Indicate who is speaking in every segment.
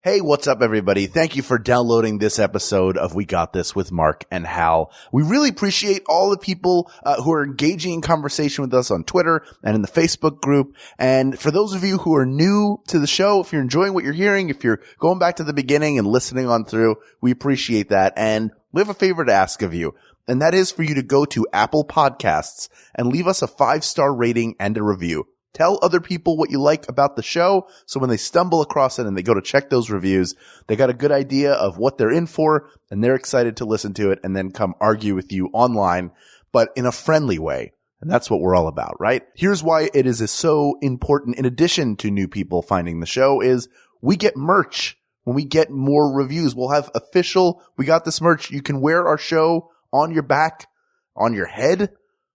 Speaker 1: Hey, what's up, everybody? Thank you for downloading this episode of We Got This with Mark and Hal. We really appreciate all the people who are engaging in conversation with us on Twitter and in the Facebook group. And for those of you who are new to the show, if you're enjoying what you're hearing, if you're going back to the beginning and listening on through, we appreciate that. And we have a favor to ask of you, and that is for you to go to Apple Podcasts and leave us a 5-star rating and a review. Tell other people what you like about the show, so when they stumble across it and they go to check those reviews, they got a good idea of what they're in for, and they're excited to listen to it and then come argue with you online, but in a friendly way. And that's what we're all about, right? Here's why it is so important, in addition to new people finding the show, is we get merch. When we get more reviews, we'll have official We Got This merch. You can wear our show on your back, on your head,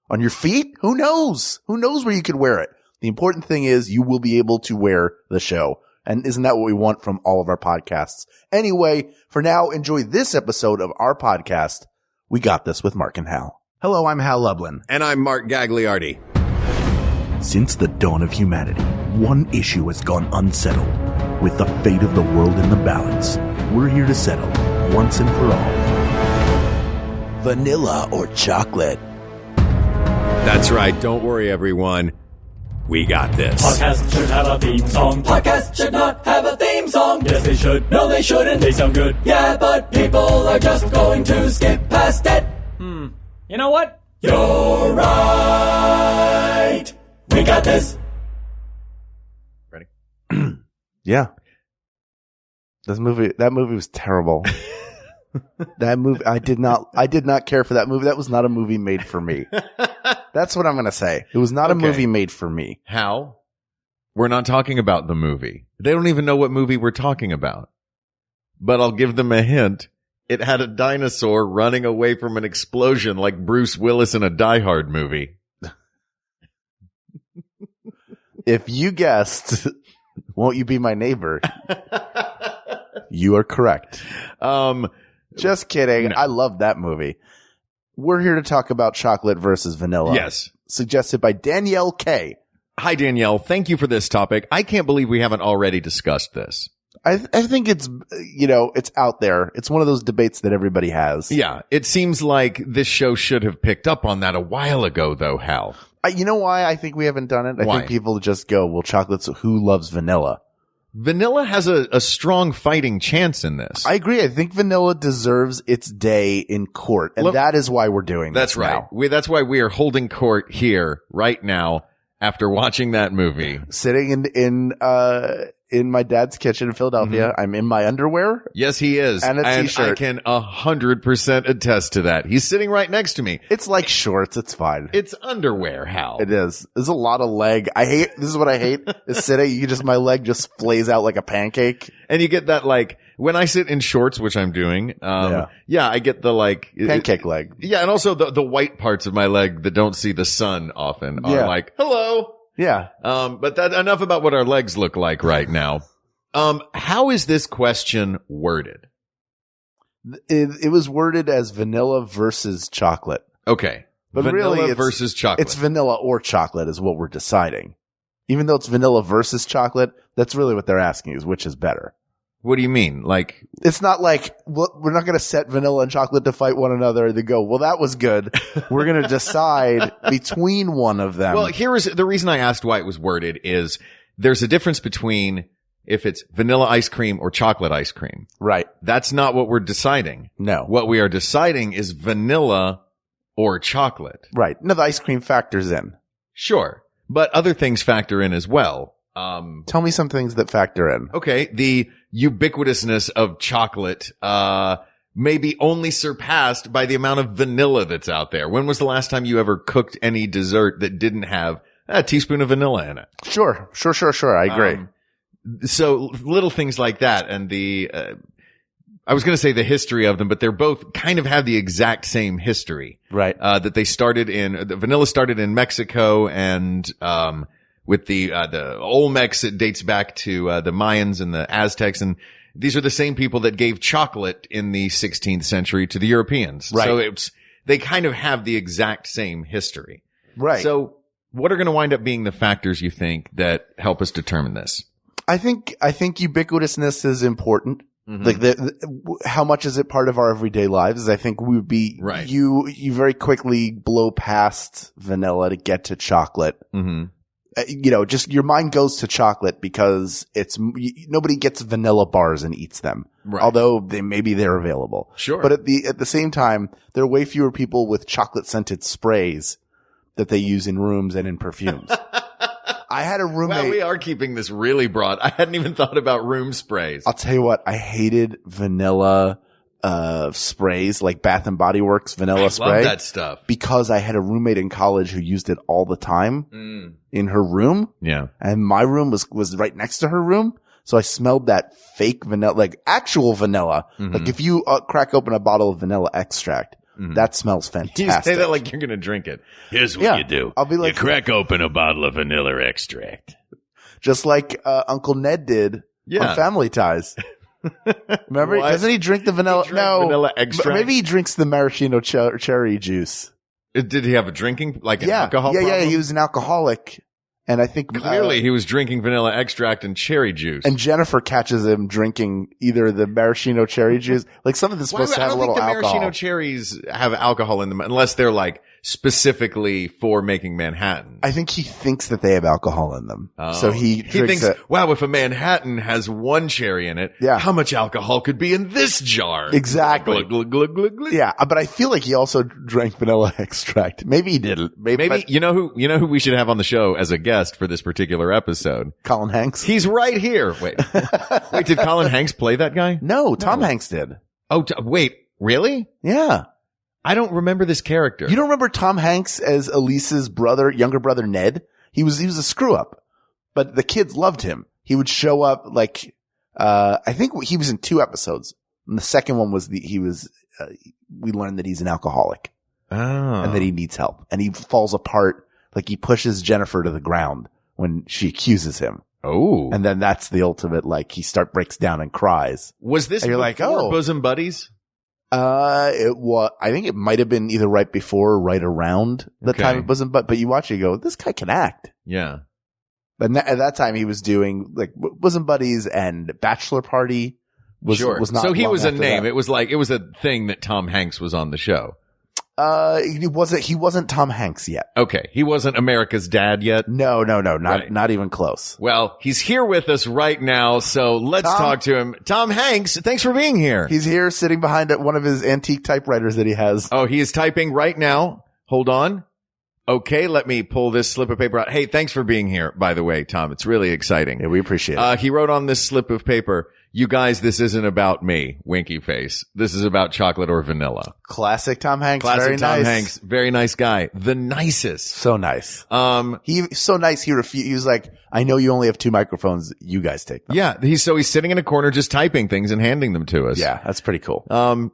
Speaker 1: on your feet. Who knows? Who knows where you could wear it? The important thing is you will be able to wear the show. And isn't that what we want from all of our podcasts? Anyway, for now, enjoy this episode of our podcast, We Got This with Mark and Hal. Hello, I'm Hal Lublin.
Speaker 2: And I'm Mark Gagliardi.
Speaker 3: Since the dawn of humanity, one issue has gone unsettled. With the fate of the world in the balance, we're here to settle, once and for all. Vanilla or chocolate?
Speaker 2: That's right. Don't worry, everyone. We got this.
Speaker 4: Podcasts should have a theme song. Podcasts should not have a theme song. Yes, they should. No, they shouldn't. They sound good. Yeah, but people are just going to skip past it. You know what? You're right. We got this.
Speaker 2: Ready?
Speaker 1: Yeah. That movie was terrible. That movie, I did not care for that movie. That was not a movie made for me. That's what I'm going to say. It was not a movie made for me.
Speaker 5: Hal, we're not talking about the movie. They don't even know what movie we're talking about. But I'll give them a hint. It had a dinosaur running away from an explosion like Bruce Willis in a Die Hard movie.
Speaker 1: If you guessed, Won't You Be My Neighbor? You are correct. Just kidding.
Speaker 5: No.
Speaker 1: I love that movie. We're here to talk about chocolate versus vanilla.
Speaker 5: Yes.
Speaker 1: Suggested by Danielle K.
Speaker 5: Hi, Danielle. Thank you for this topic. I can't believe we haven't already discussed this.
Speaker 1: I think it's, it's out there. It's one of those debates that everybody has.
Speaker 5: Yeah. It seems like this show should have picked up on that a while ago, though, Hal.
Speaker 1: You know why I think we haven't done it? I
Speaker 5: Why?
Speaker 1: think people just go, well, chocolate's who loves vanilla?
Speaker 5: Vanilla has a strong fighting chance in this.
Speaker 1: I agree. I think vanilla deserves its day in court, and that is why we're doing this.
Speaker 5: That's right.
Speaker 1: now.
Speaker 5: That's why we are holding court here right now after watching that movie.
Speaker 1: Sitting in my dad's kitchen in Philadelphia.
Speaker 5: Mm-hmm.
Speaker 1: I'm in my underwear.
Speaker 5: Yes, he is.
Speaker 1: And a t-shirt.
Speaker 5: I can 100% attest to that. He's sitting right next to me.
Speaker 1: It's like shorts. It's fine.
Speaker 5: It's underwear, Hal.
Speaker 1: It is. There's a lot of leg. This is what I hate, is sitting. My leg just splays out like a pancake.
Speaker 5: And you get that, like, when I sit in shorts, which I'm doing, yeah, I get the, like...
Speaker 1: Pancake leg.
Speaker 5: Yeah, and also the white parts of my leg that don't see the sun often are like, hello.
Speaker 1: Yeah.
Speaker 5: But enough about what our legs look like right now. How is this question worded?
Speaker 1: It was worded as vanilla versus chocolate.
Speaker 5: Okay.
Speaker 1: But
Speaker 5: vanilla
Speaker 1: really
Speaker 5: versus chocolate.
Speaker 1: It's vanilla or chocolate is what we're deciding. Even though it's vanilla versus chocolate, that's really what they're asking is which is better.
Speaker 5: What do you mean? Like,
Speaker 1: it's not like, well, we're not going to set vanilla and chocolate to fight one another and then go, well, that was good. We're going to decide between one of them.
Speaker 5: well, here is the reason I asked why it was worded is there's a difference between if it's vanilla ice cream or chocolate ice cream.
Speaker 1: Right.
Speaker 5: That's not what we're deciding.
Speaker 1: No.
Speaker 5: What we are deciding is vanilla or chocolate.
Speaker 1: Right. No, the ice cream factors in.
Speaker 5: Sure. But other things factor in as well.
Speaker 1: Tell me some things that factor in.
Speaker 5: Okay. The ubiquitousness of chocolate, may be only surpassed by the amount of vanilla that's out there. When was the last time you ever cooked any dessert that didn't have a teaspoon of vanilla in it?
Speaker 1: Sure. I agree.
Speaker 5: So little things like that. And I was going to say the history of them, but they're both kind of have the exact same history.
Speaker 1: Right.
Speaker 5: That they started the vanilla started in Mexico and, with the Olmecs, it dates back to, the Mayans and the Aztecs. And these are the same people that gave chocolate in the 16th century to the Europeans.
Speaker 1: Right.
Speaker 5: So they kind of have the exact same history.
Speaker 1: Right.
Speaker 5: So what are going to wind up being the factors you think that help us determine this?
Speaker 1: I think ubiquitousness is important.
Speaker 5: Mm-hmm.
Speaker 1: Like how much is it part of our everyday lives? I think we would be
Speaker 5: Right.
Speaker 1: You very quickly blow past vanilla to get to chocolate.
Speaker 5: Mm-hmm.
Speaker 1: Just your mind goes to chocolate because nobody gets vanilla bars and eats them.
Speaker 5: Right.
Speaker 1: Although they're available.
Speaker 5: Sure.
Speaker 1: But at the same time, there are way fewer people with chocolate scented sprays that they use in rooms and in perfumes. I had a roommate.
Speaker 5: Well, we are keeping this really broad. I hadn't even thought about room sprays.
Speaker 1: I'll tell you what, I hated vanilla sprays, like Bath and Body Works vanilla spray.
Speaker 5: Love that stuff.
Speaker 1: Because I had a roommate in college who used it all the time in her room.
Speaker 5: Yeah.
Speaker 1: And my room was right next to her room. So I smelled that fake vanilla, like actual vanilla.
Speaker 5: Mm-hmm.
Speaker 1: Like if you crack open a bottle of vanilla extract, that smells fantastic.
Speaker 5: You say that like you're going to drink it.
Speaker 2: Here's what you do.
Speaker 1: I'll be like,
Speaker 2: you crack open a bottle of vanilla extract.
Speaker 1: just like Uncle Ned did on Family Ties. Remember?
Speaker 5: What?
Speaker 1: Doesn't he drink the vanilla? No,
Speaker 5: vanilla extract.
Speaker 1: Maybe he drinks the maraschino cherry juice.
Speaker 5: Did he have a drinking, like an alcohol
Speaker 1: Yeah,
Speaker 5: problem?
Speaker 1: he was an alcoholic. And I think
Speaker 5: Clearly he was drinking vanilla extract and cherry juice.
Speaker 1: and Jennifer catches him drinking either the maraschino cherry juice. Like some of this is supposed to have a little
Speaker 5: I don't think the
Speaker 1: alcohol.
Speaker 5: maraschino cherries have alcohol in them unless they're like specifically for making Manhattan.
Speaker 1: I think he thinks that they have alcohol in them. So he drinks
Speaker 5: thinks,
Speaker 1: it.
Speaker 5: wow, if a Manhattan has one cherry in it, how much alcohol could be in this jar?
Speaker 1: Exactly.
Speaker 5: Glug, glug, glug, glug, glug.
Speaker 1: Yeah, but I feel like he also drank vanilla extract. Maybe he didn't.
Speaker 5: Maybe
Speaker 1: but
Speaker 5: you know who we should have on the show as a guest for this particular episode?
Speaker 1: Colin Hanks.
Speaker 5: He's right here. Wait, did Colin Hanks play that guy?
Speaker 1: No, Tom Hanks did.
Speaker 5: Oh, wait, really?
Speaker 1: Yeah.
Speaker 5: I don't remember this character.
Speaker 1: You don't remember Tom Hanks as Elise's younger brother Ned? He was a screw up, but the kids loved him. He would show up like, I think he was in 2 episodes. And the second one was we learned that he's an alcoholic and that he needs help and he falls apart. Like he pushes Jennifer to the ground when she accuses him.
Speaker 5: Oh.
Speaker 1: And then that's the ultimate, like he breaks down and cries.
Speaker 5: Was this
Speaker 1: and you're
Speaker 5: before
Speaker 1: like, oh,
Speaker 5: Bosom Buddies?
Speaker 1: I think it might have been either right before or right around the time it wasn't, but you watch it, you go, this guy can act.
Speaker 5: Yeah.
Speaker 1: But at that time he was doing like Bosom Buddies and Bachelor Party was not.
Speaker 5: So he
Speaker 1: long
Speaker 5: was a
Speaker 1: after
Speaker 5: name.
Speaker 1: that.
Speaker 5: It was a thing that Tom Hanks was on the show.
Speaker 1: He wasn't Tom Hanks yet.
Speaker 5: Okay. He wasn't America's Dad yet.
Speaker 1: No, not even close.
Speaker 5: Well, he's here with us right now. So let's talk to him. Tom Hanks, thanks for being here.
Speaker 1: He's here sitting behind one of his antique typewriters that he has.
Speaker 5: Oh, he is typing right now. Hold on. Okay. Let me pull this slip of paper out. Hey, thanks for being here, by the way, Tom. It's really exciting.
Speaker 1: Yeah, we appreciate it.
Speaker 5: He wrote on this slip of paper, you guys, this isn't about me, winky face. This is about chocolate or vanilla.
Speaker 1: Classic Tom Hanks.
Speaker 5: Classic
Speaker 1: very
Speaker 5: Tom
Speaker 1: nice.
Speaker 5: Hanks. Very nice guy. The nicest.
Speaker 1: So nice. He's so nice. He was like, I know you only have 2 microphones. You guys take them.
Speaker 5: Yeah. He's sitting in a corner just typing things and handing them to us.
Speaker 1: Yeah. That's pretty cool.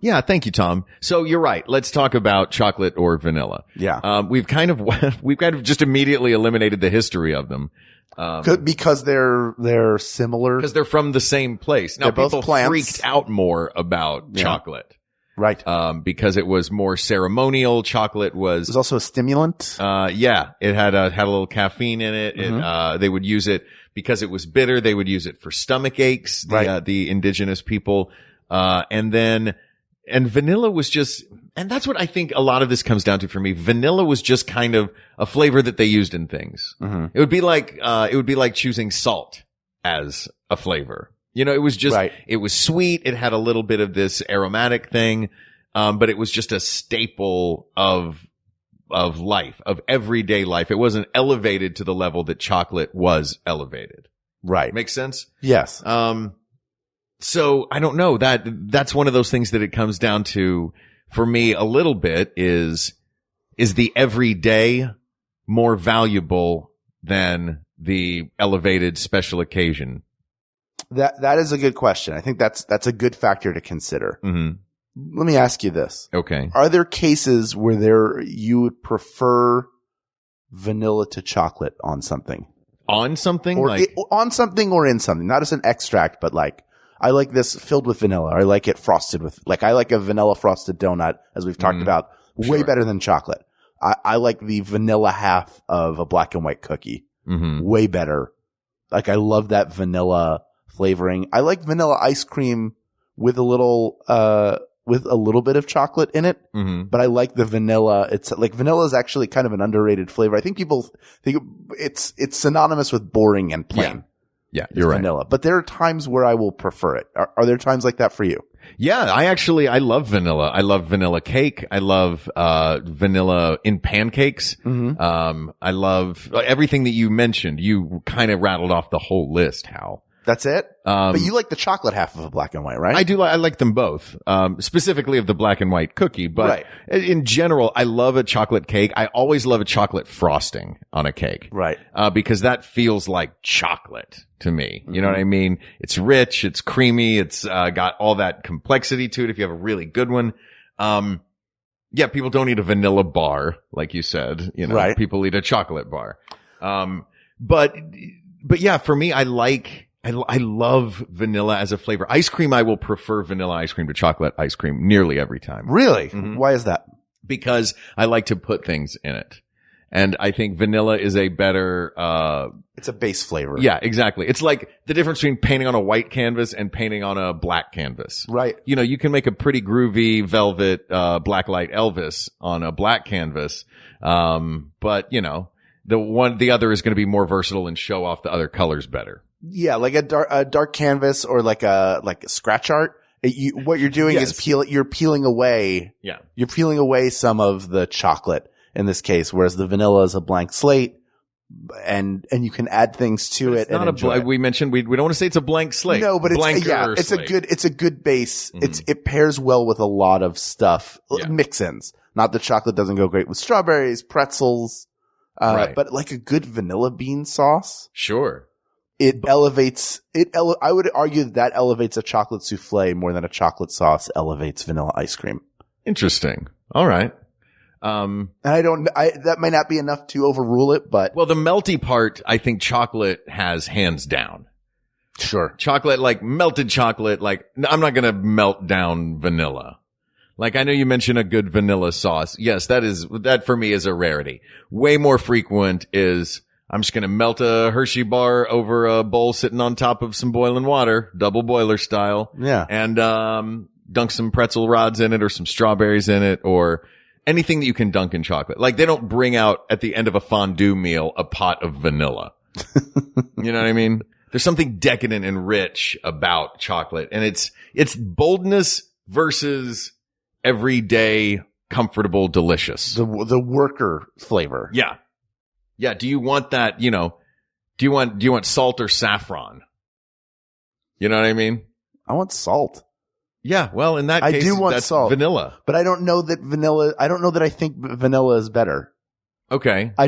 Speaker 5: Yeah. Thank you, Tom. So you're right. Let's talk about chocolate or vanilla.
Speaker 1: Yeah.
Speaker 5: We've kind of just immediately eliminated the history of them.
Speaker 1: Because they're similar.
Speaker 5: Because they're from the same place. Now,
Speaker 1: They're both
Speaker 5: people
Speaker 1: plants.
Speaker 5: freaked out more about chocolate.
Speaker 1: Right.
Speaker 5: Because it was more ceremonial. Chocolate
Speaker 1: It was also a stimulant.
Speaker 5: yeah, it had a little caffeine in it. They would use it because it was bitter. They would use it for stomach aches. The indigenous people. And vanilla was just, and that's what I think a lot of this comes down to for me. Vanilla was just kind of a flavor that they used in things. Mm-hmm. It would be like choosing salt as a flavor. You know, it was just, it was sweet. It had a little bit of this aromatic thing. But it was just a staple of life, of everyday life. It wasn't elevated to the level that chocolate was elevated.
Speaker 1: Right.
Speaker 5: Makes sense?
Speaker 1: Yes.
Speaker 5: So I don't know, that's one of those things that it comes down to for me a little bit is the everyday more valuable than the elevated special occasion?
Speaker 1: That is a good question. I think that's a good factor to consider.
Speaker 5: Mm-hmm.
Speaker 1: Let me ask you this.
Speaker 5: Okay.
Speaker 1: Are there cases where you would prefer vanilla to chocolate on something?
Speaker 5: On something?
Speaker 1: Or on something or in something. Not as an extract, but like, I like this filled with vanilla. I like it frosted with, like, I like a vanilla frosted donut, as we've talked about, way better than chocolate. I like the vanilla half of a black and white cookie. Way better Like I love that vanilla flavoring. I like vanilla ice cream with a little bit of chocolate in it, but I like the vanilla. It's like vanilla is actually kind of an underrated flavor. I think people think it's synonymous with boring and plain.
Speaker 5: Yeah, you're right.
Speaker 1: Vanilla, but there are times where I will prefer it. Are there times like that for you?
Speaker 5: Yeah, I love vanilla. I love vanilla cake. I love vanilla in pancakes. I love everything that you mentioned. You kind of rattled off the whole list, Hal.
Speaker 1: That's it? But you like the chocolate half of a black and white, right?
Speaker 5: I do. I like them both. Specifically of the black and white cookie, but in general, I love a chocolate cake. I always love a chocolate frosting on a cake.
Speaker 1: Right.
Speaker 5: Because that feels like chocolate to me. You know what I mean? It's rich. It's creamy. It's got all that complexity to it if you have a really good one. Yeah, people don't eat a vanilla bar, like you said. You know,
Speaker 1: right.
Speaker 5: People eat a chocolate bar. But yeah, for me, I love vanilla as a flavor. Ice cream, I will prefer vanilla ice cream to chocolate ice cream nearly every time.
Speaker 1: Really? Why is that?
Speaker 5: Because I like to put things in it. And I think vanilla is a better,
Speaker 1: it's a base flavor.
Speaker 5: Yeah, exactly. It's like the difference between painting on a white canvas and painting on a black canvas.
Speaker 1: Right.
Speaker 5: You know, you can make a pretty groovy velvet, blacklight Elvis on a black canvas. But you know, the other is going to be more versatile and show off the other colors better.
Speaker 1: Yeah, like a dark canvas or like a scratch art. What you're doing is you're peeling away. Yeah. You're peeling away some of the chocolate in this case, whereas the vanilla is a blank slate and you can add things to it.
Speaker 5: Not a we mentioned we don't want to say it's a blank slate.
Speaker 1: No, but it's a good base. It pairs well with a lot of stuff, mix-ins. Not that chocolate doesn't go great with strawberries, pretzels, but like a good vanilla bean sauce.
Speaker 5: Sure.
Speaker 1: I would argue that elevates a chocolate souffle more than a chocolate sauce elevates vanilla ice cream.
Speaker 5: Interesting. All right.
Speaker 1: And that might not be enough to overrule it, but.
Speaker 5: Well, the melty part, I think chocolate has hands down.
Speaker 1: Sure.
Speaker 5: Chocolate, like melted chocolate, like I'm not going to melt down vanilla. Like I know you mentioned a good vanilla sauce. Yes, that for me is a rarity. Way more frequent is I'm just going to melt a Hershey bar over a bowl sitting on top of some boiling water, double boiler style.
Speaker 1: Yeah.
Speaker 5: And, dunk some pretzel rods in it or some strawberries in it or anything that you can dunk in chocolate. Like they don't bring out at the end of a fondue meal a pot of vanilla. You know what I mean? There's something decadent and rich about chocolate and it's boldness versus everyday, comfortable, delicious.
Speaker 1: The worker flavor.
Speaker 5: Yeah. Yeah. Do you want that, you know, do you want salt or saffron? You know what I mean?
Speaker 1: I want salt.
Speaker 5: Yeah. Well, in that case,
Speaker 1: I do want
Speaker 5: that's
Speaker 1: salt.
Speaker 5: vanilla.
Speaker 1: But I don't know that I think vanilla is better.
Speaker 5: Okay.
Speaker 1: I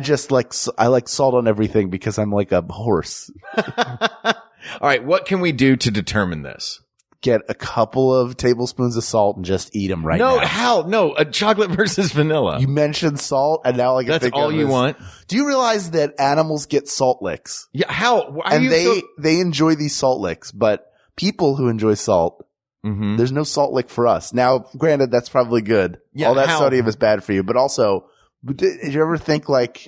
Speaker 1: like salt on everything because I'm like a horse.
Speaker 5: All right. What can we do to determine this?
Speaker 1: Get a couple of tablespoons of salt and just eat them now.
Speaker 5: No, a chocolate versus vanilla.
Speaker 1: You mentioned salt and now I can
Speaker 5: That's
Speaker 1: think
Speaker 5: all
Speaker 1: of
Speaker 5: you
Speaker 1: this.
Speaker 5: want?
Speaker 1: Do you realize that animals get salt licks?
Speaker 5: Yeah, how?
Speaker 1: And they enjoy these salt licks, but people who enjoy salt, there's no salt lick for us. Now, granted, that's probably good.
Speaker 5: Yeah,
Speaker 1: all that sodium is bad for you, but also, did you ever think like,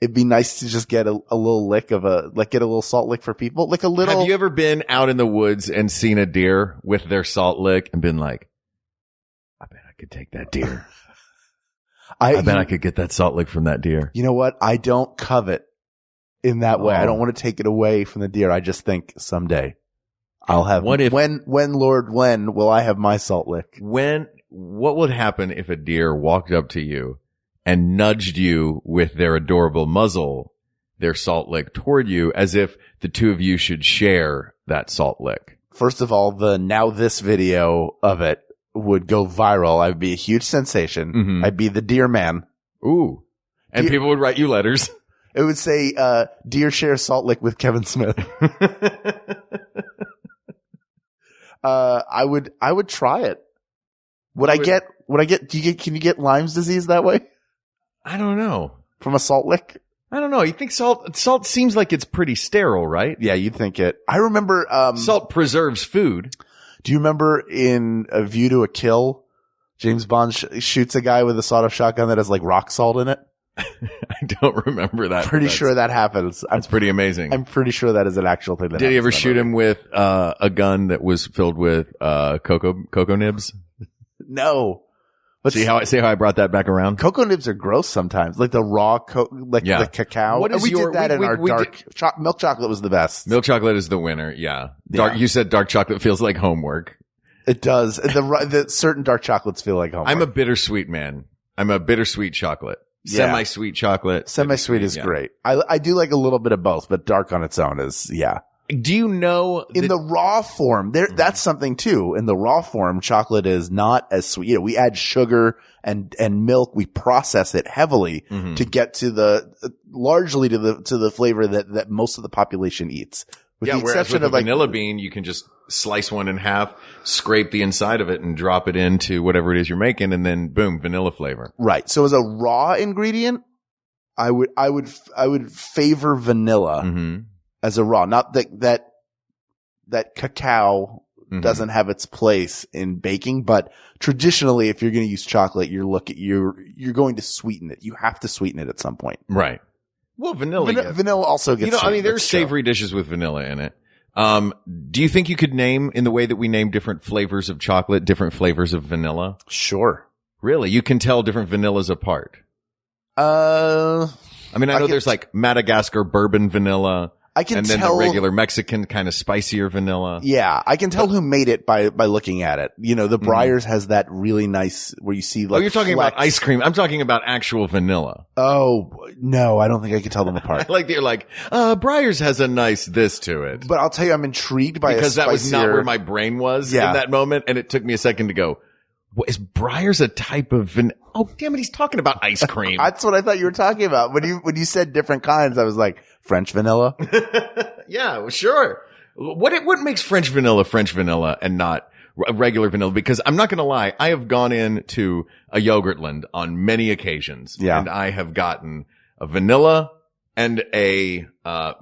Speaker 1: it'd be nice to just get a little lick of get a little salt lick for people? Like a little.
Speaker 5: Have you ever been out in the woods and seen a deer with their salt lick and been like, I bet I could take that deer. I bet I could get that salt lick from that deer.
Speaker 1: You know what? I don't covet in that way. I don't want to take it away from the deer. I just think someday I'll have, when will I have my salt lick?
Speaker 5: What would happen if a deer walked up to you and nudged you with their adorable muzzle, their salt lick toward you as if the two of you should share that salt lick?
Speaker 1: First of all, this video of it would go viral. I'd be a huge sensation. I'd be the deer man.
Speaker 5: Ooh. And people would write you letters.
Speaker 1: It would say, deer share salt lick with Kevin Smith. I would try it. Can you get Lyme's disease that way?
Speaker 5: I don't know.
Speaker 1: From a salt lick?
Speaker 5: I don't know. You think salt seems like it's pretty sterile, right?
Speaker 1: Yeah, you'd think it. I remember,
Speaker 5: salt preserves food.
Speaker 1: Do you remember in A View to a Kill, James Bond shoots a guy with a sawed-off shotgun that has like rock salt in it?
Speaker 5: I I don't remember that.
Speaker 1: Pretty sure that happens.
Speaker 5: That's pretty amazing.
Speaker 1: I'm pretty sure that is an actual thing.
Speaker 5: Did he ever shoot him with a gun that was filled with cocoa nibs?
Speaker 1: No. But
Speaker 5: see how I brought that back around?
Speaker 1: Cocoa nibs are gross sometimes, like the raw, the cacao.
Speaker 5: What is
Speaker 1: we did that in our dark milk chocolate was the best.
Speaker 5: Milk chocolate is the winner. Yeah. Dark. You said dark chocolate feels like homework.
Speaker 1: It does. The certain dark chocolates feel like homework.
Speaker 5: I'm a bittersweet man. I'm a bittersweet chocolate.
Speaker 1: Yeah.
Speaker 5: Semi-sweet chocolate.
Speaker 1: Semi-sweet is great. I do like a little bit of both, but dark on its own is, yeah.
Speaker 5: Do you know
Speaker 1: in the raw form, that's something too. In the raw form, chocolate is not as sweet. You know, we add sugar and milk. We process it heavily to get to largely to the flavor that most of the population eats. With the exception of
Speaker 5: vanilla bean, you can just slice one in half, scrape the inside of it and drop it into whatever it is you're making. And then boom, vanilla flavor.
Speaker 1: Right. So as a raw ingredient, I would favor vanilla. As a raw, not that cacao doesn't have its place in baking, but traditionally, if you're going to use chocolate, you're going to sweeten it. You have to sweeten it at some point.
Speaker 5: Right. Well,
Speaker 1: vanilla also gets,
Speaker 5: there's savory dishes with vanilla in it. Do you think you could name, in the way that we name different flavors of chocolate, different flavors of vanilla?
Speaker 1: Sure.
Speaker 5: Really? You can tell different vanillas apart? I know there's like Madagascar bourbon vanilla. And then the regular Mexican kind of spicier vanilla.
Speaker 1: Yeah, I can tell who made it by looking at it. You know, the Breyers has that really nice where you see like.
Speaker 5: Oh, you're talking about ice cream. I'm talking about actual vanilla.
Speaker 1: Oh no, I don't think I could tell them apart.
Speaker 5: You're like, Breyers has a nice this to it.
Speaker 1: But I'll tell you, I'm intrigued by
Speaker 5: because that was not where my brain was in that moment, and it took me a second to go. What, is Breyers a type of vanilla? Oh, damn it! He's talking about ice cream.
Speaker 1: That's what I thought you were talking about when you said different kinds. I was like, French vanilla.
Speaker 5: Yeah, well, sure. What makes French vanilla and not regular vanilla? Because I'm not going to lie, I have gone into a Yogurtland on many occasions, and I have gotten a vanilla and a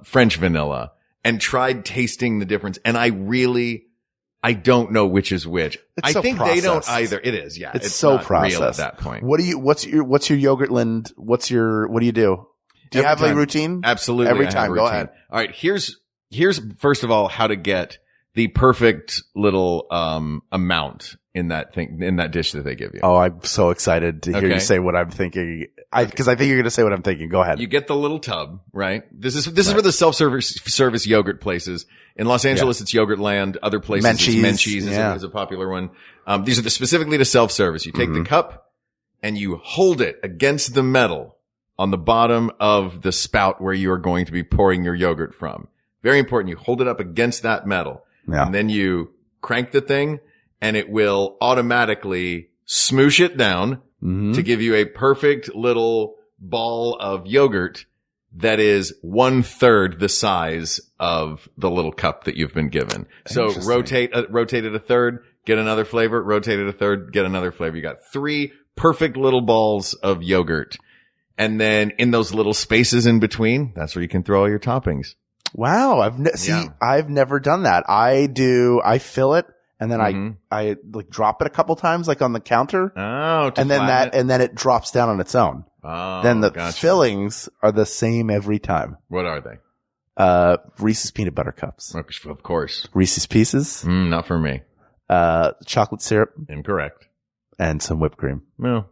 Speaker 5: French vanilla and tried tasting the difference, and I don't know which is which. I think they don't either. It is, yeah.
Speaker 1: It's so
Speaker 5: not
Speaker 1: processed
Speaker 5: real at that point.
Speaker 1: What's your Yogurtland? What do you do? Do you have a routine?
Speaker 5: Absolutely.
Speaker 1: Every time. Go ahead.
Speaker 5: All right. Here's first of all how to get the perfect little amount in that dish that they give you.
Speaker 1: Oh, I'm so excited to hear you say what I'm thinking. Because I think you're going to say what I'm thinking. Go ahead.
Speaker 5: You get the little tub, right? This is for the self-service yogurt places. In Los Angeles, it's Yogurtland. Other places, Menchie's is a popular one. These are specifically to self-service. You take the cup and you hold it against the metal on the bottom of the spout where you are going to be pouring your yogurt from. Very important. You hold it up against that metal. Yeah. And then you crank the thing and it will automatically smoosh it down to give you a perfect little ball of yogurt that is 1/3 the size of the little cup that you've been given. So rotate it a third, get another flavor, rotate it a third, get another flavor. You got 3 perfect little balls of yogurt. And then in those little spaces in between, that's where you can throw all your toppings.
Speaker 1: Wow. I've never done that. I fill it and then I like drop it a couple times like on the counter.
Speaker 5: Oh,
Speaker 1: and then it drops down on its own.
Speaker 5: Oh,
Speaker 1: then the fillings are the same every time.
Speaker 5: What are they?
Speaker 1: Reese's peanut butter cups.
Speaker 5: Of course.
Speaker 1: Reese's Pieces.
Speaker 5: Not for me.
Speaker 1: Chocolate syrup.
Speaker 5: Incorrect.
Speaker 1: And some whipped cream.
Speaker 5: No.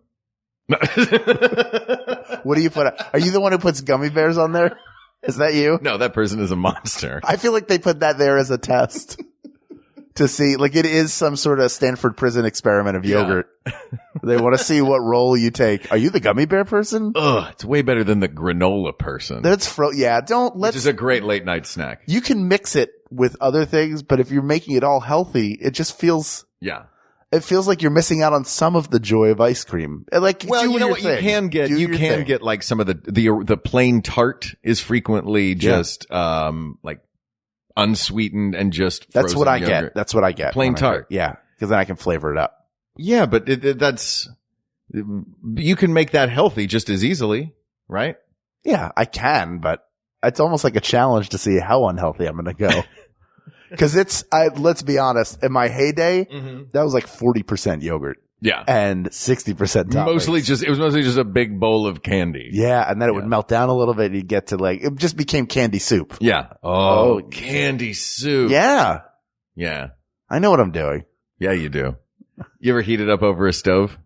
Speaker 1: What do you put? Are you the one who puts gummy bears on there? Is that you?
Speaker 5: No, that person is a monster.
Speaker 1: I feel like they put that there as a test to see, like it is some sort of Stanford prison experiment of yogurt. They want to see what role you take. Are you the gummy bear person?
Speaker 5: Ugh, it's way better than the granola person.
Speaker 1: Which
Speaker 5: is a great late night snack.
Speaker 1: You can mix it with other things, but if you're making it all healthy, it just feels.
Speaker 5: Yeah.
Speaker 1: It feels like you're missing out on some of the joy of ice cream. Like,
Speaker 5: well, you know what you can get? You can get like some of the plain tart is frequently just, like unsweetened and just frozen
Speaker 1: That's what I
Speaker 5: yogurt.
Speaker 1: get. That's what I get.
Speaker 5: Plain tart.
Speaker 1: Yeah. Cause then I can flavor it up.
Speaker 5: Yeah, but you can make that healthy just as easily, right?
Speaker 1: Yeah, I can, but it's almost like a challenge to see how unhealthy I'm going to go. Cause let's be honest, in my heyday, that was like 40% yogurt.
Speaker 5: Yeah.
Speaker 1: and 60% toppings.
Speaker 5: It was mostly just a big bowl of candy.
Speaker 1: Yeah, and then it would melt down a little bit and you'd get to like, it just became candy soup.
Speaker 5: Yeah. Oh, candy soup.
Speaker 1: Yeah.
Speaker 5: Yeah.
Speaker 1: I know what I'm doing.
Speaker 5: Yeah, you do. You ever heat it up over a stove?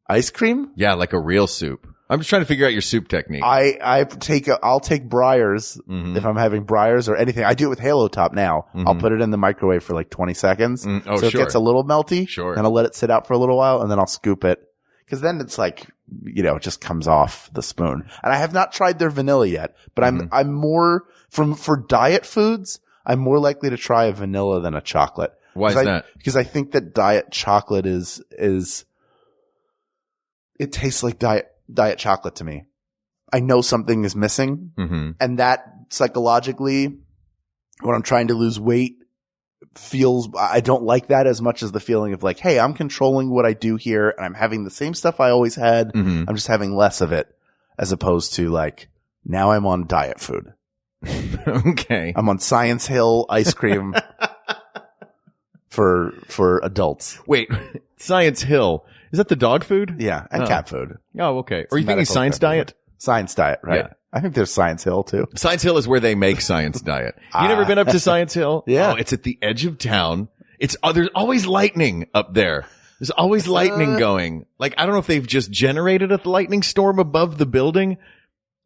Speaker 1: Ice cream?
Speaker 5: Yeah, like a real soup. I'm just trying to figure out your soup technique.
Speaker 1: I'll take Breyers if I'm having Breyers or anything. I do it with Halo Top now. I'll put it in the microwave for like 20 seconds. So it gets a little melty.
Speaker 5: Sure.
Speaker 1: And I'll let it sit out for a little while and then I'll scoop it. Cause then it's like, it just comes off the spoon. And I have not tried their vanilla yet, but I'm more for diet foods, I'm more likely to try a vanilla than a chocolate.
Speaker 5: Why is that?
Speaker 1: Because I think that diet chocolate is it tastes like diet chocolate to me. I know something is missing. And that psychologically, when I'm trying to lose weight, I don't like that as much as the feeling of like, hey, I'm controlling what I do here and I'm having the same stuff I always had. I'm just having less of it as opposed to like, now I'm on diet food.
Speaker 5: Okay.
Speaker 1: I'm on Science Hill ice cream for adults.
Speaker 5: Wait, Science Hill. Is that the dog food?
Speaker 1: Yeah. And cat food.
Speaker 5: Oh, okay. Are you thinking Science Diet?
Speaker 1: Science Diet, right?
Speaker 5: Yeah.
Speaker 1: I think there's Science Hill too.
Speaker 5: Science Hill is where they make Science Diet. You never been up to Science Hill?
Speaker 1: Yeah.
Speaker 5: Oh, it's at the edge of town. There's always lightning up there. There's always lightning going. Like, I don't know if they've just generated a lightning storm above the building,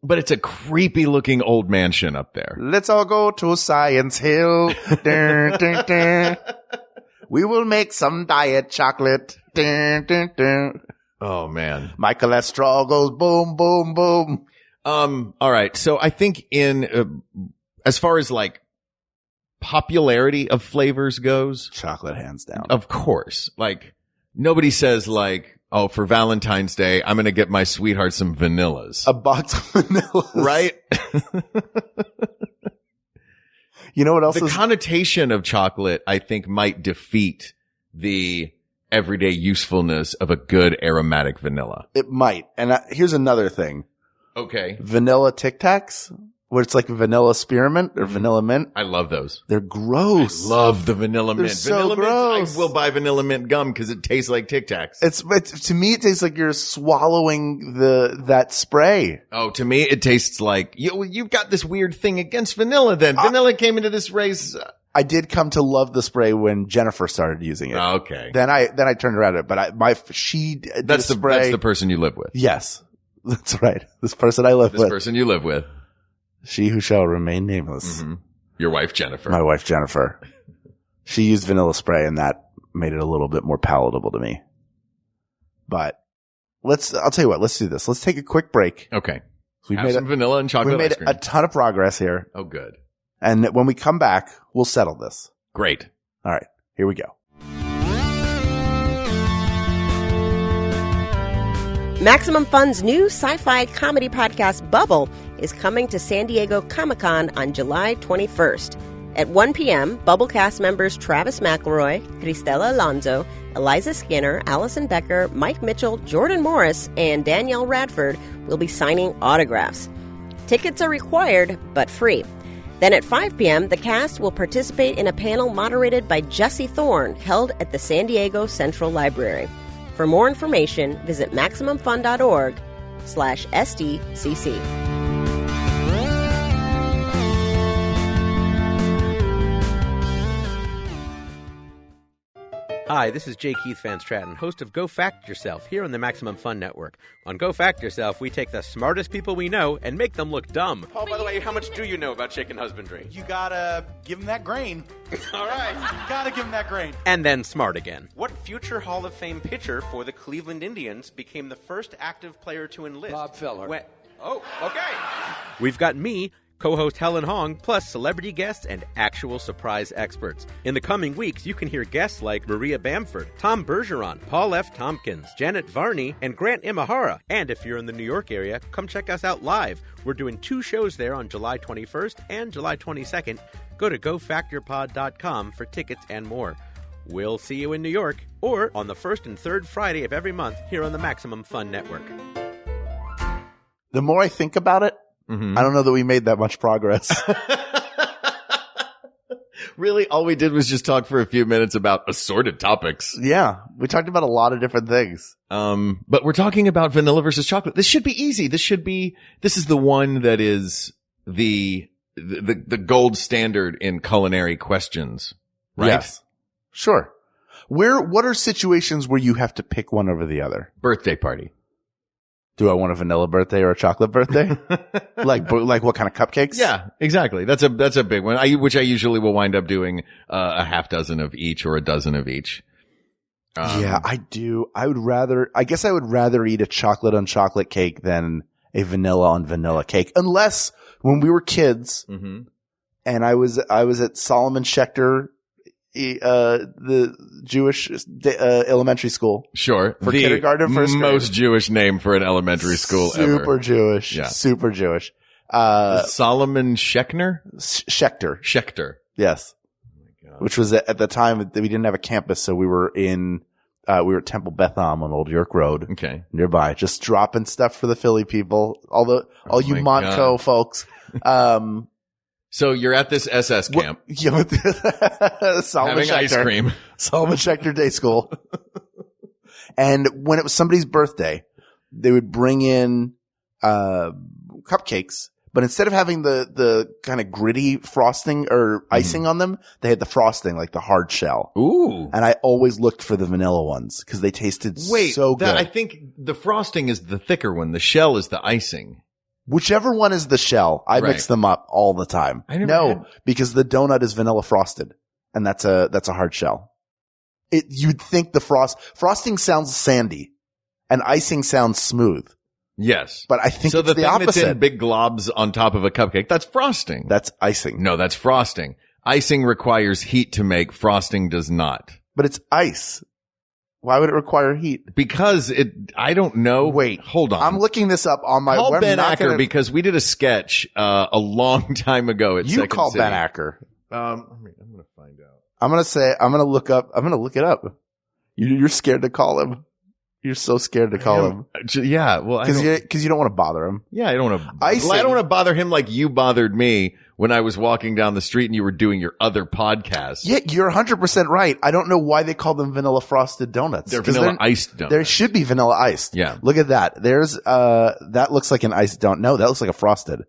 Speaker 5: but it's a creepy looking old mansion up there.
Speaker 1: Let's all go to Science Hill. Dun, dun, dun. We will make some diet chocolate. Dun, dun, dun.
Speaker 5: Oh man.
Speaker 1: My cholesterol goes boom, boom, boom.
Speaker 5: All right. So I think as far as like popularity of flavors goes,
Speaker 1: Chocolate hands down.
Speaker 5: of course, like nobody says like, oh, for Valentine's Day, I'm going to get my sweetheart some vanillas.
Speaker 1: A box of vanilla.
Speaker 5: Right?
Speaker 1: You know what else
Speaker 5: The
Speaker 1: is
Speaker 5: connotation of chocolate, I think, might defeat the everyday usefulness of a good aromatic vanilla.
Speaker 1: it might. And here's another thing.
Speaker 5: Okay.
Speaker 1: Vanilla Tic Tacs, where it's like vanilla spearmint or vanilla mint.
Speaker 5: I love those.
Speaker 1: They're gross.
Speaker 5: Love the vanilla mint.
Speaker 1: so
Speaker 5: Vanilla
Speaker 1: gross.
Speaker 5: mint, I will buy vanilla mint gum because it tastes like Tic Tacs.
Speaker 1: It's to me, it tastes like you're swallowing that spray.
Speaker 5: Oh, to me, it tastes like you've got this weird thing against vanilla. Then vanilla came into this race.
Speaker 1: I did come to love the spray when Jennifer started using it.
Speaker 5: Okay,
Speaker 1: Then I turned around it, but she did
Speaker 5: that's
Speaker 1: the spray.
Speaker 5: That's the person you live with.
Speaker 1: Yes, that's right. This person I live
Speaker 5: This
Speaker 1: with.
Speaker 5: person you live with.
Speaker 1: She who shall remain nameless.
Speaker 5: Your wife, Jennifer.
Speaker 1: My wife, Jennifer. She used vanilla spray and that made it a little bit more palatable to me. But I'll tell you what, let's do this. Let's take a quick break.
Speaker 5: Okay.
Speaker 1: We've
Speaker 5: Have
Speaker 1: made
Speaker 5: some vanilla and chocolate
Speaker 1: we made
Speaker 5: ice cream.
Speaker 1: a ton of progress here.
Speaker 5: Oh, good.
Speaker 1: And when we come back, we'll settle this.
Speaker 5: Great.
Speaker 1: All right, here we go.
Speaker 6: Maximum Fun's new sci-fi comedy podcast, Bubble, is coming to San Diego Comic-Con on July 21st. At 1 p.m., Bubble cast members Travis McElroy, Cristela Alonso, Eliza Skinner, Allison Becker, Mike Mitchell, Jordan Morris, and Danielle Radford will be signing autographs. Tickets are required, but free. Then at 5 p.m., the cast will participate in a panel moderated by Jesse Thorne, held at the San Diego Central Library. For more information, visit MaximumFun.org/SDCC.
Speaker 7: Hi, this is J. Keith Van Stratton, host of Go Fact Yourself here on the Maximum Fun Network. On Go Fact Yourself, we take the smartest people we know and make them look dumb. Paul, by the way, how much do you know about chicken husbandry?
Speaker 8: You gotta give him that grain.
Speaker 7: All right.
Speaker 8: You gotta give him that grain.
Speaker 7: And then smart again. What future Hall of Fame pitcher for the Cleveland Indians became the first active player to enlist?
Speaker 9: Bob Feller.
Speaker 7: Oh, okay. We've got me, co-host Helen Hong, plus celebrity guests and actual surprise experts. In the coming weeks, you can hear guests like Maria Bamford, Tom Bergeron, Paul F. Tompkins, Janet Varney, and Grant Imahara. And if you're in the New York area, come check us out live. We're doing 2 shows there on July 21st and July 22nd. Go to gofactorpod.com for tickets and more. We'll see you in New York or on the first and third Friday of every month here on the Maximum Fun Network.
Speaker 1: The more I think about it, I don't know that we made that much progress.
Speaker 5: Really, all we did was just talk for a few minutes about assorted topics.
Speaker 1: Yeah, we talked about a lot of different things.
Speaker 5: But we're talking about vanilla versus chocolate. This should be easy. This is the one that is the gold standard in culinary questions, right?
Speaker 1: Yes. Sure. What are situations where you have to pick one over the other?
Speaker 5: Birthday party.
Speaker 1: Do I want a vanilla birthday or a chocolate birthday? like what kind of cupcakes?
Speaker 5: Yeah, exactly. That's a big one. Which I usually will wind up doing a half dozen of each or a dozen of each.
Speaker 1: Yeah, I do. I guess I would rather eat a chocolate on chocolate cake than a vanilla on vanilla cake. Unless when we were kids and I was at Solomon Schechter, the Jewish elementary school.
Speaker 5: Sure.
Speaker 1: For kindergarten, first grade.
Speaker 5: Most Jewish name for an elementary school ever.
Speaker 1: Super Jewish.
Speaker 5: Yeah.
Speaker 1: Super Jewish.
Speaker 5: Solomon Schechter?
Speaker 1: Schechter. Yes. Which was at the time that we didn't have a campus, so we were at Temple Beth Am on Old York Road.
Speaker 5: Okay.
Speaker 1: Nearby. Just dropping stuff for the Philly people. All you Montco folks.
Speaker 5: So you're at this SS camp.
Speaker 1: Having
Speaker 5: ice cream.
Speaker 1: Solomon Schechter Day School. And when it was somebody's birthday, they would bring in cupcakes. But instead of having the kind of gritty frosting or icing on them, they had the frosting, like the hard shell.
Speaker 5: Ooh.
Speaker 1: And I always looked for the vanilla ones because they tasted so good.
Speaker 5: I think the frosting is the thicker one. The shell is the icing.
Speaker 1: Whichever one is the shell, I mix them up all the time. Because the donut is vanilla frosted, and that's a hard shell. You'd think the frosting sounds sandy, and icing sounds smooth.
Speaker 5: Yes,
Speaker 1: but I think
Speaker 5: so.
Speaker 1: It's the opposite.
Speaker 5: That's in big globs on top of a cupcake. That's frosting.
Speaker 1: That's icing.
Speaker 5: No, that's frosting. Icing requires heat to make. Frosting does not.
Speaker 1: But it's ice. Why would it require heat?
Speaker 5: Because I don't know.
Speaker 1: Wait,
Speaker 5: hold on.
Speaker 1: I'm looking this up on my.
Speaker 5: Call Ben Acker because we did a sketch a long time ago at Second City.
Speaker 1: You call Ben Acker.
Speaker 5: I'm going to find out.
Speaker 1: I'm going to look it up. You're scared to call him. You're so scared to call him.
Speaker 5: Yeah, well,
Speaker 1: because you don't want to bother him.
Speaker 5: Yeah, I don't want to. I don't want to bother him like you bothered me when I was walking down the street and you were doing your other podcast.
Speaker 1: Yeah, you're 100% right. I don't know why they call them vanilla frosted donuts.
Speaker 5: They're vanilla iced donuts.
Speaker 1: There should be vanilla iced.
Speaker 5: Yeah.
Speaker 1: Look at that. There's that looks like an iced donut. No, that looks like a frosted.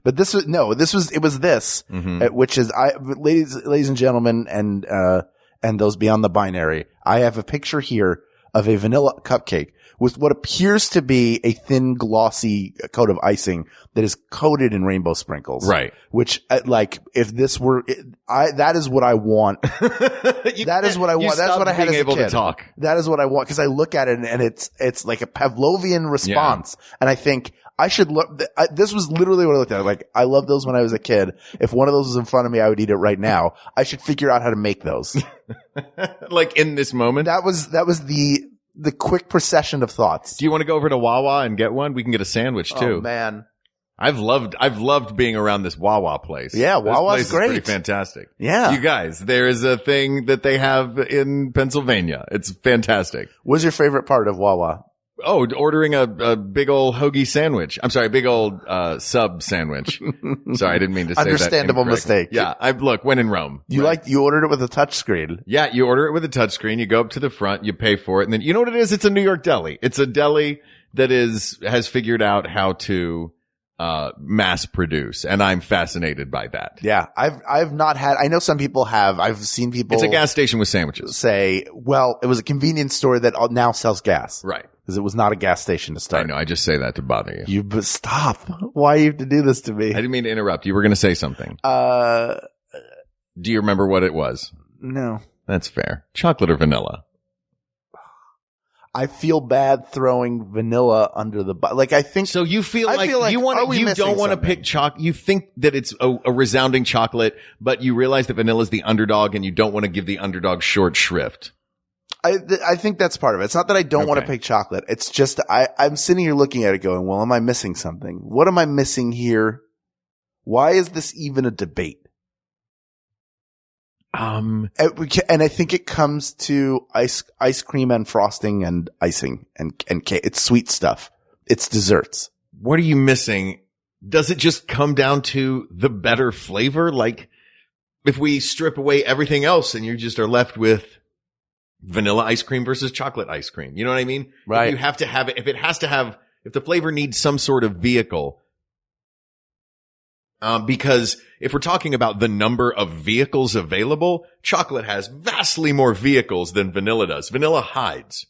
Speaker 1: But this was this, which is ladies and gentlemen, and those beyond the binary. I have a picture here of a vanilla cupcake with what appears to be a thin, glossy coat of icing that is coated in rainbow sprinkles.
Speaker 5: Right.
Speaker 1: Which, if this were, that is what I want. That is what I want. That's what I had as a kid.
Speaker 5: To talk.
Speaker 1: That is what I want because I look at it and it's like a Pavlovian response, and I think I should look. This was literally what I looked at. Like, I loved those when I was a kid. If one of those was in front of me, I would eat it right now. I should figure out how to make those.
Speaker 5: Like in this moment?
Speaker 1: That was the quick procession of thoughts.
Speaker 5: Do you want to go over to Wawa and get one? We can get a sandwich too.
Speaker 1: Oh man.
Speaker 5: I've loved being around this Wawa place.
Speaker 1: Yeah, Wawa's great.
Speaker 5: It's pretty fantastic.
Speaker 1: Yeah.
Speaker 5: You guys, there is a thing that they have in Pennsylvania. It's fantastic.
Speaker 1: What's your favorite part of Wawa?
Speaker 5: Oh, ordering a big old hoagie sandwich. I'm sorry, big old sub sandwich. Sorry, I didn't mean to say that.
Speaker 1: Understandable mistake.
Speaker 5: Yeah, look, when in Rome.
Speaker 1: You ordered it with a touch screen.
Speaker 5: Yeah, you order it with a touch screen. You go up to the front, you pay for it, and then you know what it is? It's a New York deli. It's a deli that has figured out how to mass produce, and I'm fascinated by that.
Speaker 1: Yeah, I've not had. I know some people have. I've seen people.
Speaker 5: It's a gas station with sandwiches.
Speaker 1: Say, well, it was a convenience store that now sells gas.
Speaker 5: Right.
Speaker 1: Because it was not a gas station to start.
Speaker 5: I know. I just say that to bother you.
Speaker 1: But stop. Why you have to do this to me?
Speaker 5: I didn't mean to interrupt. You were going to say something. Do you remember what it was?
Speaker 1: No.
Speaker 5: That's fair. Chocolate or vanilla?
Speaker 1: I feel bad throwing vanilla under the like. I think
Speaker 5: so. You feel like you don't want to pick chocolate. You think that it's a resounding chocolate, but you realize that vanilla is the underdog, and you don't want to give the underdog short shrift.
Speaker 1: I think that's part of it. It's not that I don't want to pick chocolate. It's just I'm sitting here looking at it going, well, am I missing something? What am I missing here? Why is this even a debate? And I think it comes to ice cream and frosting and icing and cake. It's sweet stuff. It's desserts.
Speaker 5: What are you missing? Does it just come down to the better flavor? Like, if we strip away everything else and you just are left with vanilla ice cream versus chocolate ice cream. You know what I mean?
Speaker 1: Right.
Speaker 5: If you have to have it, if the flavor needs some sort of vehicle, because if we're talking about the number of vehicles available, chocolate has vastly more vehicles than vanilla does. Vanilla hides.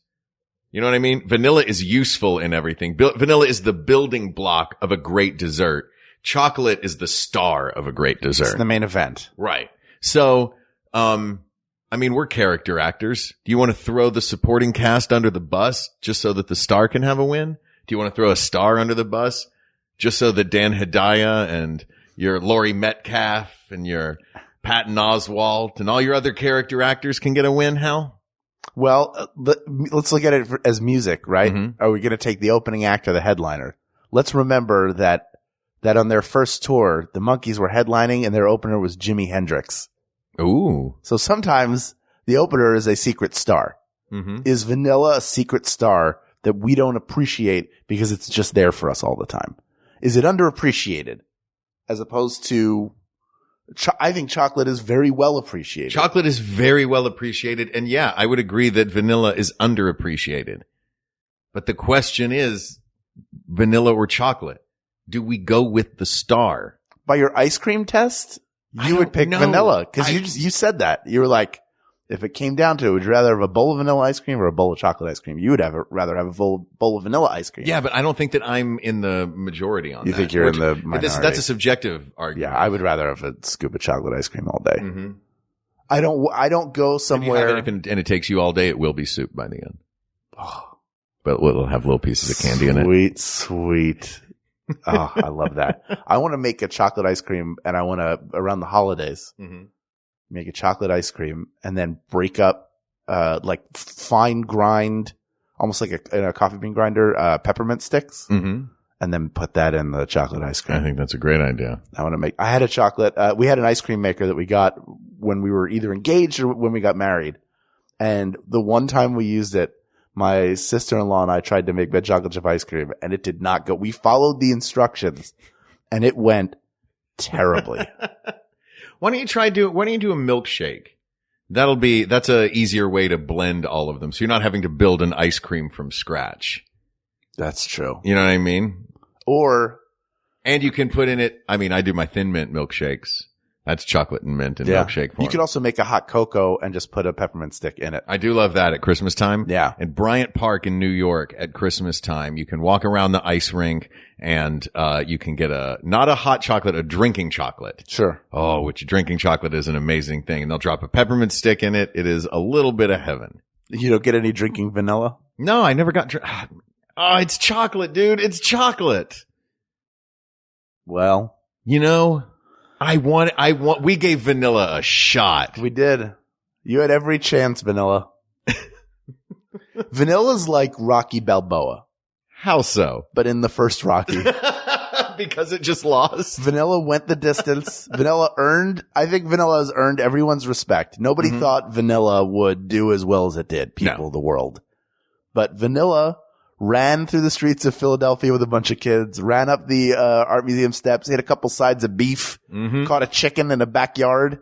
Speaker 5: You know what I mean? Vanilla is useful in everything. Vanilla is the building block of a great dessert. Chocolate is the star of a great dessert.
Speaker 1: It's the main event.
Speaker 5: Right. So, we're character actors. Do you want to throw the supporting cast under the bus just so that the star can have a win? Do you want to throw a star under the bus just so that Dan Hedaya and your Laurie Metcalf and your Patton Oswalt and all your other character actors can get a win, Hal?
Speaker 1: Well, let's look at it as music, right?
Speaker 5: Mm-hmm.
Speaker 1: Are we going to take the opening act or the headliner? Let's remember that on their first tour, the Monkees were headlining and their opener was Jimi Hendrix.
Speaker 5: Ooh.
Speaker 1: So sometimes the opener is a secret star.
Speaker 5: Mm-hmm.
Speaker 1: Is vanilla a secret star that we don't appreciate because it's just there for us all the time? Is it underappreciated as opposed to I think chocolate is very well appreciated.
Speaker 5: Chocolate is very well appreciated. And yeah, I would agree that vanilla is underappreciated. But the question is, vanilla or chocolate? Do we go with the star?
Speaker 1: By your ice cream test, you would pick vanilla because you said that. You were like, if it came down to it, would you rather have a bowl of vanilla ice cream or a bowl of chocolate ice cream? You would rather have a bowl of vanilla ice cream.
Speaker 5: Yeah, but I don't think that I'm in the majority on that.
Speaker 1: You think you're in the minority?
Speaker 5: That's a subjective argument.
Speaker 1: Yeah, I would rather have a scoop of chocolate ice cream all day.
Speaker 5: Mm-hmm.
Speaker 1: I don't go somewhere.
Speaker 5: And it takes you all day, it will be soup by the end. But it'll have little pieces of candy in it.
Speaker 1: Sweet. Oh, I love that. I want to make a chocolate ice cream and I want to, around the holidays, make a chocolate ice cream and then break up, fine grind, almost like in a coffee bean grinder, peppermint sticks.
Speaker 5: Mm-hmm.
Speaker 1: And then put that in the chocolate ice cream.
Speaker 5: I think that's a great idea.
Speaker 1: I had a chocolate, we had an ice cream maker that we got when we were either engaged or when we got married. And the one time we used it, my sister-in-law and I tried to make red chocolate chip ice cream and it did not go. We followed the instructions and it went terribly.
Speaker 5: Why don't you do a milkshake? That's a easier way to blend all of them. So you're not having to build an ice cream from scratch.
Speaker 1: That's true.
Speaker 5: You know what I mean?
Speaker 1: And
Speaker 5: you can put in it, I do my thin mint milkshakes. That's chocolate and mint and milkshake form.
Speaker 1: You could also make a hot cocoa and just put a peppermint stick in it.
Speaker 5: I do love that at Christmas time.
Speaker 1: Yeah.
Speaker 5: At Bryant Park in New York at Christmas time, you can walk around the ice rink and, you can get not a hot chocolate, a drinking chocolate.
Speaker 1: Sure.
Speaker 5: Oh, which drinking chocolate is an amazing thing. And they'll drop a peppermint stick in it. It is a little bit of heaven.
Speaker 1: You don't get any drinking vanilla?
Speaker 5: No, I never got, oh, it's chocolate, dude. It's chocolate.
Speaker 1: Well,
Speaker 5: we gave vanilla a shot.
Speaker 1: We did. You had every chance, vanilla. Vanilla's like Rocky Balboa.
Speaker 5: How so?
Speaker 1: But in the first Rocky.
Speaker 5: Because it just lost.
Speaker 1: Vanilla went the distance. I think Vanilla has earned everyone's respect. Nobody thought Vanilla would do as well as it did, people of the world. But Vanilla ran through the streets of Philadelphia with a bunch of kids, ran up the art museum steps, ate a couple sides of beef, caught a chicken in a backyard,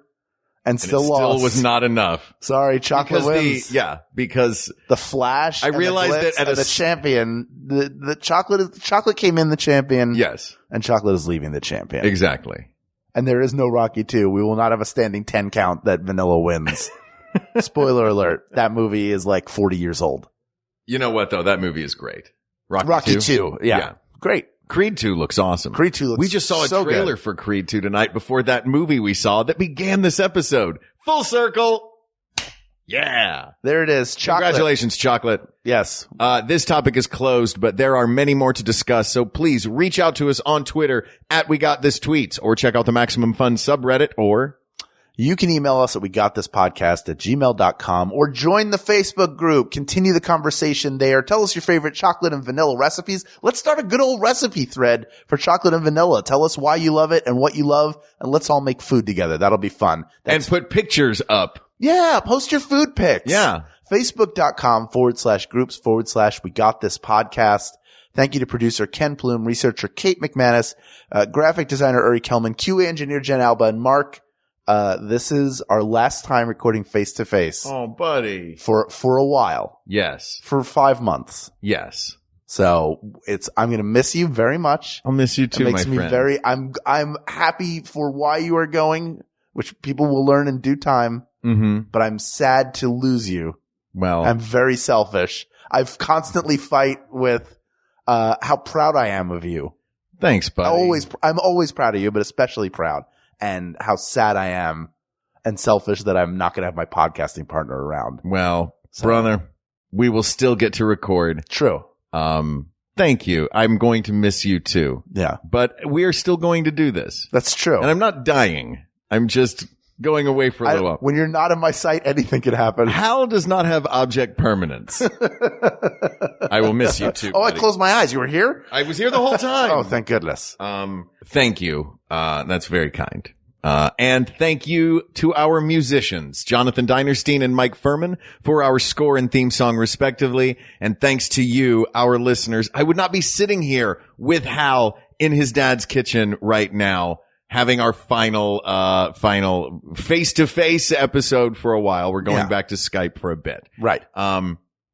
Speaker 1: and still lost.
Speaker 5: Still was not enough.
Speaker 1: Sorry, chocolate wins.
Speaker 5: Because
Speaker 1: the Flash.
Speaker 5: I realized that
Speaker 1: the champion, the chocolate came in the champion.
Speaker 5: Yes,
Speaker 1: and chocolate is leaving the champion.
Speaker 5: Exactly.
Speaker 1: And there is no Rocky 2. We will not have a standing 10 count that Vanilla wins. Spoiler alert: that movie is like 40 years old.
Speaker 5: You know what, though? That movie is great.
Speaker 1: Rocky 2. Yeah. Great.
Speaker 5: Creed 2 looks awesome.
Speaker 1: Creed 2 looks
Speaker 5: We just saw a trailer for Creed 2 tonight before that movie we saw that began this episode. Full circle. Yeah.
Speaker 1: There it is. Chocolate.
Speaker 5: Congratulations, chocolate.
Speaker 1: Yes.
Speaker 5: This topic is closed, but there are many more to discuss. So please reach out to us on Twitter at WeGotThisTweets or check out the Maximum Fun subreddit or
Speaker 1: you can email us at wegotThisPodcast@gmail.com or join the Facebook group. Continue the conversation there. Tell us your favorite chocolate and vanilla recipes. Let's start a good old recipe thread for chocolate and vanilla. Tell us why you love it and what you love, and let's all make food together. That'll be fun.
Speaker 5: And put pictures up.
Speaker 1: Yeah, post your food pics.
Speaker 5: Yeah.
Speaker 1: Facebook.com/groups/WeGotThisPodcast. Thank you to producer Ken Plume, researcher Kate McManus, graphic designer Uri Kelman, QA engineer Jen Alba, and Mark This is our last time recording face to face
Speaker 5: Oh, buddy.
Speaker 1: for a while,
Speaker 5: Yes.
Speaker 1: for 5 months.
Speaker 5: Yes.
Speaker 1: So I'm going to miss you very much.
Speaker 5: I'll miss you
Speaker 1: It
Speaker 5: too,
Speaker 1: makes
Speaker 5: my
Speaker 1: me
Speaker 5: friend.
Speaker 1: I'm happy for why you are going, which people will learn in due time, but I'm sad to lose you.
Speaker 5: Well,
Speaker 1: I'm very selfish. I've constantly fight with, how proud I am of you.
Speaker 5: thanks, buddy.
Speaker 1: I'm always proud of you, but especially proud, and how sad I am and selfish that I'm not going to have my podcasting partner around.
Speaker 5: Well, brother, we will still get to record.
Speaker 1: True.
Speaker 5: Thank you. I'm going to miss you too.
Speaker 1: Yeah,
Speaker 5: But we are still going to do this.
Speaker 1: that's true.
Speaker 5: And I'm not dying. I'm just going away for a little while.
Speaker 1: When you're not in my sight, anything can happen.
Speaker 5: Hal does not have object permanence. I will miss you too.
Speaker 1: Oh, I
Speaker 5: buddy.
Speaker 1: closed my eyes. You were here?
Speaker 5: I was here the whole time.
Speaker 1: Oh, thank goodness.
Speaker 5: Thank you. That's very kind. And thank you to our musicians, Jonathan Dinerstein and Mike Furman, for our score and theme song respectively. And thanks to you, our listeners. I would not be sitting here with Hal in his dad's kitchen right now, having our final face-to-face episode for a while. We're going back to Skype for a bit.
Speaker 1: Right.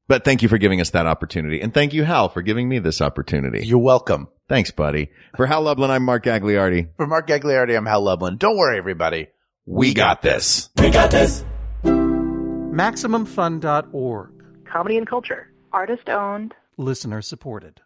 Speaker 5: But thank you for giving us that opportunity. And thank you, Hal, for giving me this opportunity.
Speaker 1: You're welcome.
Speaker 5: Thanks, buddy. For Hal Lublin, I'm Mark Gagliardi.
Speaker 1: For Mark Gagliardi, I'm Hal Lublin. Don't worry, everybody. We got this.
Speaker 4: We got this.
Speaker 9: MaximumFun.org.
Speaker 10: Comedy and culture.
Speaker 11: Artist owned.
Speaker 9: Listener supported.